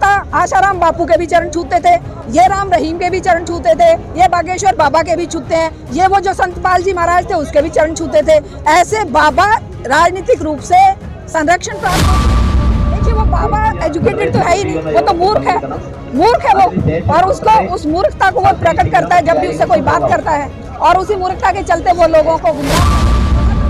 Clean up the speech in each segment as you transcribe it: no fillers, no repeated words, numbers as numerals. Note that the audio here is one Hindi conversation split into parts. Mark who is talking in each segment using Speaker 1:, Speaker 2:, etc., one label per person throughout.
Speaker 1: नेता आशाराम बापू के भी चरण छूते थे, ये राम रहीम के भी चरण छूते थे, ये बागेश्वर बाबा के भी छूते हैं, ये वो जो संत पाल जी महाराज थे उसके भी चरण छूते थे। ऐसे बाबा राजनीतिक रूप से संरक्षण प्राप्त। देखिए वो बाबा एजुकेटेड तो है ही नहीं, वो तो मूर्ख है वो, और उसको उस मूर्खता को वो प्रकट करता है जब भी उससे कोई बात करता है, और उसी मूर्खता के चलते वो लोगों को गुमराह।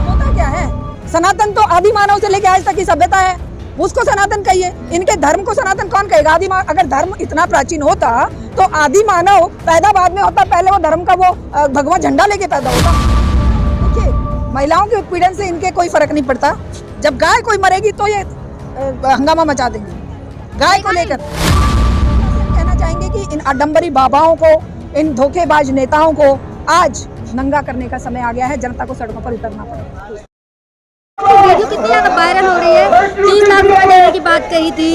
Speaker 1: होता क्या है, सनातन तो आदि मानव से लेकर आज तक की सभ्यता है, उसको सनातन कहिए। इनके धर्म को सनातन कौन कहेगा? आदि अगर धर्म इतना प्राचीन होता तो आदि मानव पैदा बाद में होता, पहले वो धर्म का वो भगवा झंडा लेके पैदा होता। देखिए महिलाओं के उत्पीड़न से इनके कोई फर्क नहीं पड़ता। जब गाय कोई मरेगी तो ये हंगामा मचा देंगे गाय को लेकर। कहना चाहेंगे कि इन आडंबरी बाबाओं को, इन धोखेबाज नेताओं को आज नंगा करने का समय आ गया है। जनता को सड़कों पर उतरना पड़ेगा।
Speaker 2: वीडियो कितनी ज्यादा वायरल हो रही है। 30 लाख रुपए देने की बात कही थी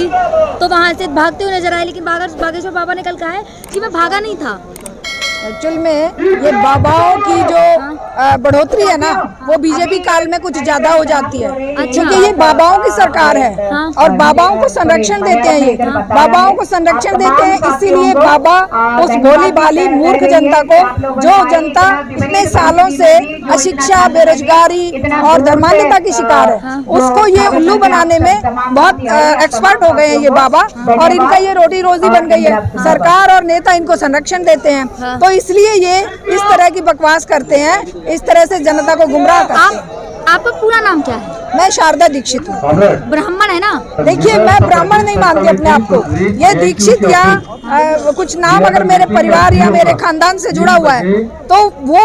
Speaker 2: तो वहाँ से भागते हुए नजर आए, लेकिन बागेश्वर बाबा ने कल कहा है कि मैं भागा नहीं था।
Speaker 1: एक्चुअल में ये बाबाओं की जो बढ़ोतरी है ना, वो बीजेपी काल में कुछ ज्यादा हो जाती है। क्योंकि ये बाबाओं की सरकार है और बाबाओं को संरक्षण देते हैं, ये बाबाओं को संरक्षण देते हैं। इसीलिए बाबा उस भोली भाली मूर्ख जनता को, जो जनता इतने सालों से अशिक्षा, बेरोजगारी और धर्मान्धता की शिकार है, उसको ये उल्लू बनाने में बहुत एक्सपर्ट हो गए हैं ये बाबा, और इनका ये रोटी रोजी बन गई है। सरकार और नेता इनको संरक्षण देते हैं, तो इसलिए ये इस तरह की बकवास करते हैं, इस तरह से जनता को गुमराह करते हैं।
Speaker 2: आपका पूरा नाम क्या है?
Speaker 1: मैं शारदा दीक्षित हूँ।
Speaker 2: ब्राह्मण है ना?
Speaker 1: देखिए मैं ब्राह्मण नहीं मानती अपने आप को। ये दीक्षित या कुछ नाम अगर मेरे परिवार या मेरे खानदान से जुड़ा हुआ है तो वो,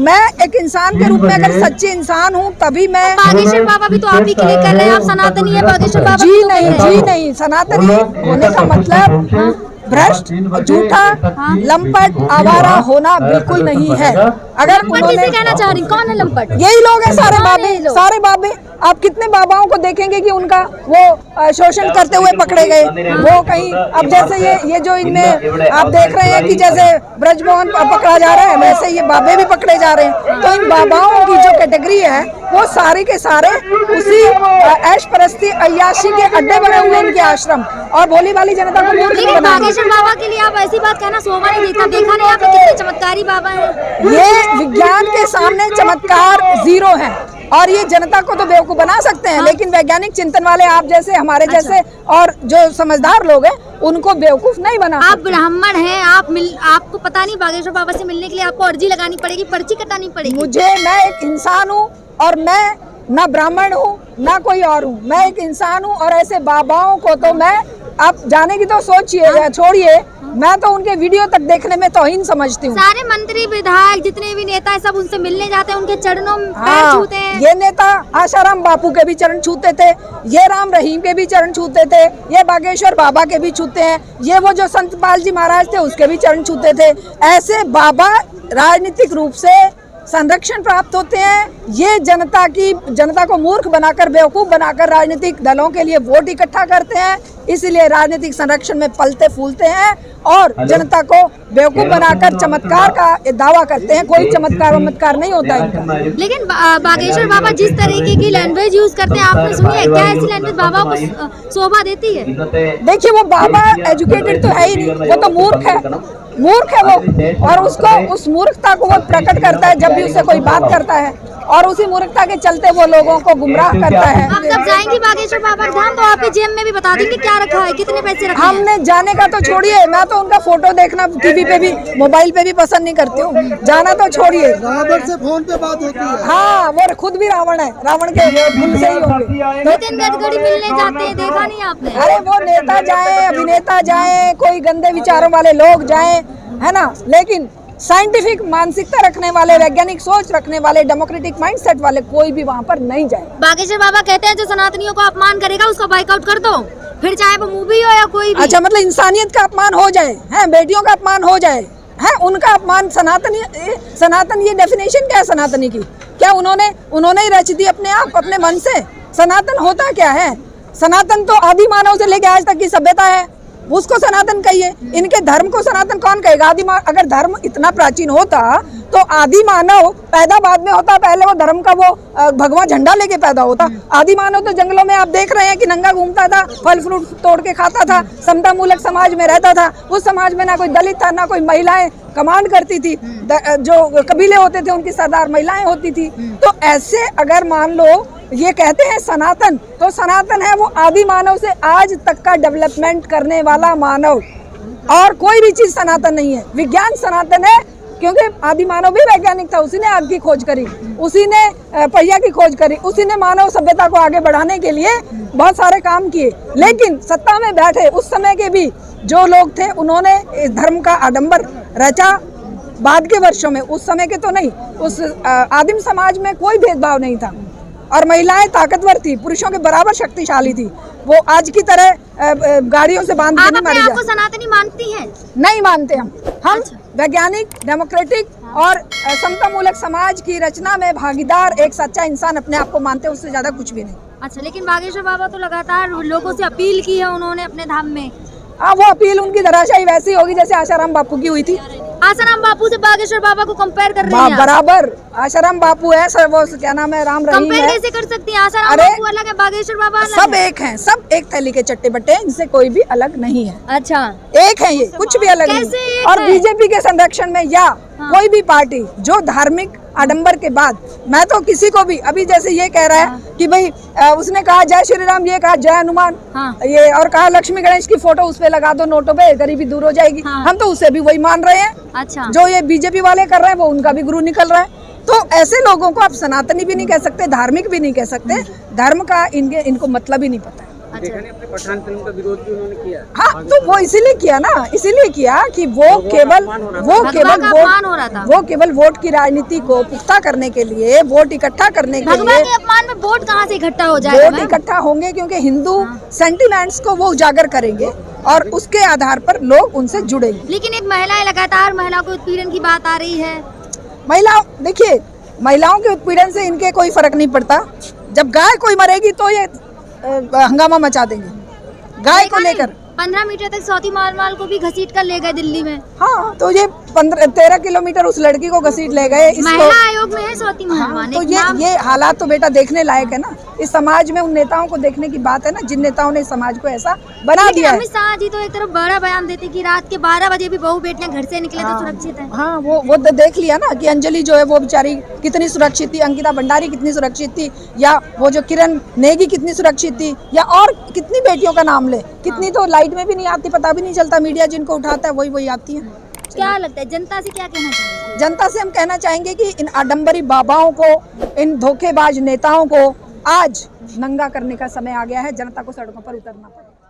Speaker 1: मैं एक इंसान के रूप में अगर सच्ची इंसान हूँ तभी मैं।
Speaker 2: बागेश्वर बाबा भी तो आप ही के लिए कर रहे हैं, आप सनातनी है। बागेश्वर बाबा
Speaker 1: जी नहीं, सनातनी होने का मतलब भ्रष्ट, झूठा, लंपट, आवारा होना बिल्कुल नहीं है। अगर
Speaker 2: उन्होंने कहना चाह रही, कौन है लंपट?
Speaker 1: यही लोग हैं, सारे बाबे। आप कितने बाबाओं को देखेंगे कि उनका वो शोषण करते हुए पकड़े गए, वो कहीं। अब जैसे ये जो इनमें आप देख रहे हैं कि जैसे ब्रजमोहन पकड़ा जा रहा है, वैसे ये बाबे भी पकड़े जा रहे हैं। तो इन बाबाओं की जो कैटेगरी है वो सारे के सारे उसी ऐश परस्ती अय्याशी के अड्डे बने हुए इनके आश्रम, और भोली भाली जनता को मूर्ख बनाते हैं।
Speaker 2: बागेश्वर बाबा के लिए आप ऐसी बात कहना शोभा नहीं देता। देखा नहीं आपने कितने चमत्कारी बाबा हैं।
Speaker 1: ये विज्ञान के सामने चमत्कार जीरो है, और ये जनता को तो बेवकूफ बना सकते हैं, लेकिन वैज्ञानिक चिंतन वाले आप जैसे, हमारे जैसे और जो समझदार लोग हैं उनको बेवकूफ नहीं बना।
Speaker 2: आप ब्राह्मण हैं, आपको पता नहीं बागेश्वर बाबा से मिलने के लिए आपको अर्जी लगानी पड़ेगी, पर्ची कटानी पड़ेगी।
Speaker 1: मैं एक इंसान हूँ, और मैं ना ब्राह्मण हूँ ना कोई और हूँ, मैं एक इंसान हूँ। और ऐसे बाबाओं को तो मैं, आप जाने की तो सोचिए या छोड़िए, मैं तो उनके वीडियो तक देखने में तौहीन समझती हूँ।
Speaker 2: सारे मंत्री, विधायक, जितने भी नेता है सब उनसे मिलने जाते हैं, उनके चरणों में पैर छूते हैं।
Speaker 1: ये नेता आशाराम बापू के भी चरण छूते थे, ये राम रहीम के भी चरण छूते थे, ये बागेश्वर बाबा के भी छूते हैं, ये वो जो संत पाल जी महाराज थे उसके भी चरण छूते थे। ऐसे बाबा राजनीतिक रूप से संरक्षण प्राप्त होते हैं। ये जनता को मूर्ख बनाकर, बेवकूफ बनाकर राजनीतिक दलों के लिए वोट इकट्ठा करते हैं, इसलिए राजनीतिक संरक्षण में पलते फूलते हैं और जनता को बेवकूफ बनाकर चमत्कार का दावा करते हैं। कोई चमत्कार नहीं होता इनका।
Speaker 2: लेकिन बागेश्वर बाबा जिस तरीके की लैंग्वेज यूज करते हैं, आपने सुनी है क्या? ऐसी लैंग्वेज बाबा को शोभा देती है?
Speaker 1: देखिए वो बाबा एजुकेटेड तो है ही नहीं, वो तो मूर्ख है वो, और उसको उस मूर्खता को वो प्रकट करता है जब भी उससे कोई बात करता है, और उसी मूर्खता के चलते वो लोगों को गुमराह करता है।
Speaker 2: आप जब जाएंगी बागेश्वर बाबा धाम तो आपके जेब में भी बता देंगे क्या रखा है, कितने पैसे रखे हैं।
Speaker 1: हमने जाने का तो छोड़िए, मैं तो उनका फोटो देखना टीवी पे भी, मोबाइल पे भी पसंद नहीं करती हूँ, जाना तो छोड़िए।
Speaker 3: रावण से फोन पे बात होती है।
Speaker 1: हाँ, वो खुद भी रावण है, रावण के दिल से ही होंगे।
Speaker 2: नितिन गडकरी मिलने जाते हैं, देखा नहीं आपने?
Speaker 1: अरे वो नेता जाए, अभिनेता जाए, कोई गंदे विचारों वाले लोग जाए, है ना, लेकिन साइंटिफिक मानसिकता रखने वाले, वैज्ञानिक सोच रखने वाले, डेमोक्रेटिक माइंडसेट वाले कोई भी वहाँ पर नहीं जाए।
Speaker 2: बागेश्वर बाबा कहते हैं जो सनातनियों को अपमान करेगा उसका बाइकआउट कर दो, फिर चाहे वो मूवी हो या कोई भी।
Speaker 1: अच्छा, मतलब इंसानियत का अपमान हो जाए, है बेटियों का अपमान हो जाए, है उनका अपमान। सनातन ये डेफिनेशन क्या है सनातनी की? क्या उन्होंने ही रच दी अपने आप, अपने मन से? सनातन होता क्या है? सनातन तो आदि मानव से लेकर आज तक की सभ्यता है, उसको सनातन कहिए। इनके धर्म को सनातन कौन कहेगा? अगर धर्म इतना प्राचीन होता तो आदि मानव पैदा बाद में होता, पहले वो धर्म का वो भगवा झंडा लेके पैदा होता। आदि मानव तो जंगलों में आप देख रहे हैं कि नंगा घूमता था, फल फ्रूट तोड़ के खाता था, समता मूलक समाज में रहता था। उस समाज में ना कोई दलित था, ना कोई महिलाएं कमांड करती थी, जो कबीले होते थे उनकी सरदार महिलाएं होती थी। तो ऐसे अगर मान लो ये कहते हैं सनातन, तो सनातन है वो आदि मानव से आज तक का डेवलपमेंट करने वाला मानव, और कोई भी चीज सनातन नहीं है। विज्ञान सनातन है क्योंकि आदि मानव भी वैज्ञानिक था, उसी ने आग की खोज करी, उसी ने पहिया की खोज करी, उसी ने मानव सभ्यता को आगे बढ़ाने के लिए बहुत सारे काम किए। लेकिन सत्ता में बैठे उस समय के भी जो लोग थे उन्होंने इस धर्म का आडंबर रचा बाद के वर्षों में। उस समय के तो नहीं, उस आदिम समाज में कोई भेदभाव नहीं था और महिलाएं ताकतवर थी, पुरुषों के बराबर शक्तिशाली थी। वो आज की तरह गाड़ियों से बांध के नहीं मारी
Speaker 2: आपको सनातनी मानती हैं?
Speaker 1: नहीं मानते हम वैज्ञानिक, डेमोक्रेटिक और समतामूलक समाज की रचना में भागीदार एक सच्चा इंसान अपने आप को मानते हैं, उससे ज्यादा कुछ भी नहीं।
Speaker 2: अच्छा, लेकिन बागेश्वर बाबा तो लगातार लोगों से अपील की है उन्होंने अपने धाम में।
Speaker 1: हाँ, वो अपील उनकी धराशायी वैसी होगी जैसे आशाराम बापू की हुई थी।
Speaker 2: आसाराम बापू से बागेश्वर बाबा को कंपेयर कर रही हैं?
Speaker 1: बराबर, आशाराम बापू है सर, वो क्या नाम है, राम रहीम
Speaker 2: कंपेयर
Speaker 1: है।
Speaker 2: कैसे कर सकती हैं? आसाराम बापू अलग है, बागेश्वर बाबा अलग
Speaker 1: सब एक हैं, सब एक थैली के चट्टे बट्टे हैं, इनसे कोई भी अलग नहीं है।
Speaker 2: अच्छा,
Speaker 1: एक है, ये कुछ भी अलग नहीं। और
Speaker 2: है?
Speaker 1: बीजेपी के संरक्षण में या कोई भी पार्टी जो धार्मिक आडंबर के बाद, मैं तो किसी को भी अभी जैसे ये कह रहा है कि भाई उसने कहा जय श्री राम, ये कहा जय हनुमान, ये और कहा लक्ष्मी गणेश की फोटो उस पे लगा दो नोटों पे, गरीबी दूर हो जाएगी। हम तो उसे भी वही मान रहे हैं।
Speaker 2: अच्छा,
Speaker 1: जो ये बीजेपी वाले कर रहे हैं वो उनका भी गुरु निकल रहा है। तो ऐसे लोगों को आप सनातनी भी नहीं कह सकते, धार्मिक भी नहीं कह सकते, धर्म का इनको मतलब ही नहीं पता है।
Speaker 4: देखा नहीं, अपने पठान फिल्म का विरोध भी उन्होंने किया।
Speaker 1: हाँ, तो वो इसीलिए किया ना, इसीलिए किया कि वो केवल वोट की राजनीति को पुख्ता करने के लिए, वोट इकट्ठा करने के लिए।
Speaker 2: के अपमान में वोट कहाँ से इकट्ठा हो जाएगा?
Speaker 1: वोट इकट्ठा होंगे क्योंकि हिंदू सेंटिमेंट्स को वो उजागर करेंगे और उसके आधार पर लोग उनसे जुड़ेंगे।
Speaker 2: लेकिन एक महिलाएं लगातार महिलाओं को उत्पीड़न की बात आ रही है।
Speaker 1: देखिए, महिलाओं के उत्पीड़न से इनके कोई फर्क नहीं पड़ता। जब गाय कोई मरेगी तो ये हंगामा मचा देंगे गाय को लेकर।
Speaker 2: 15 मीटर तक सौती माल को भी घसीट कर ले गए दिल्ली में।
Speaker 1: हाँ, तो ये 13 किलोमीटर उस लड़की को घसीट ले गए।
Speaker 2: महिला आयोग में है सौती माल।
Speaker 1: तो ये हालात तो बेटा देखने लायक है ना। इस समाज में उन नेताओं को देखने की बात है ना, जिन नेताओं ने समाज को ऐसा बना दिया है।
Speaker 2: अमित शाह जी तो एक तरफ बड़ा बयान देते कि रात के 12 बजे भी बहू बेटियां घर से निकले तो सुरक्षित है।
Speaker 1: हाँ, वो देख लिया ना कि अंजलि जो है वो बेचारी कितनी सुरक्षित थी, अंकिता भंडारी कितनी सुरक्षित थी, या वो जो किरण नेगी कितनी सुरक्षित थी, या और कितनी बेटियों का नाम ले, कितनी तो लाइट में भी नहीं आती, पता भी नहीं चलता। मीडिया जिनको उठाता है वही आती है।
Speaker 2: क्या लगता है जनता से क्या कहना चाहिए?
Speaker 1: जनता से हम कहना चाहेंगे कि इन आडंबरी बाबाओं को, इन धोखेबाज नेताओं को आज नंगा करने का समय आ गया है। जनता को सड़कों पर उतरना पड़ेगा।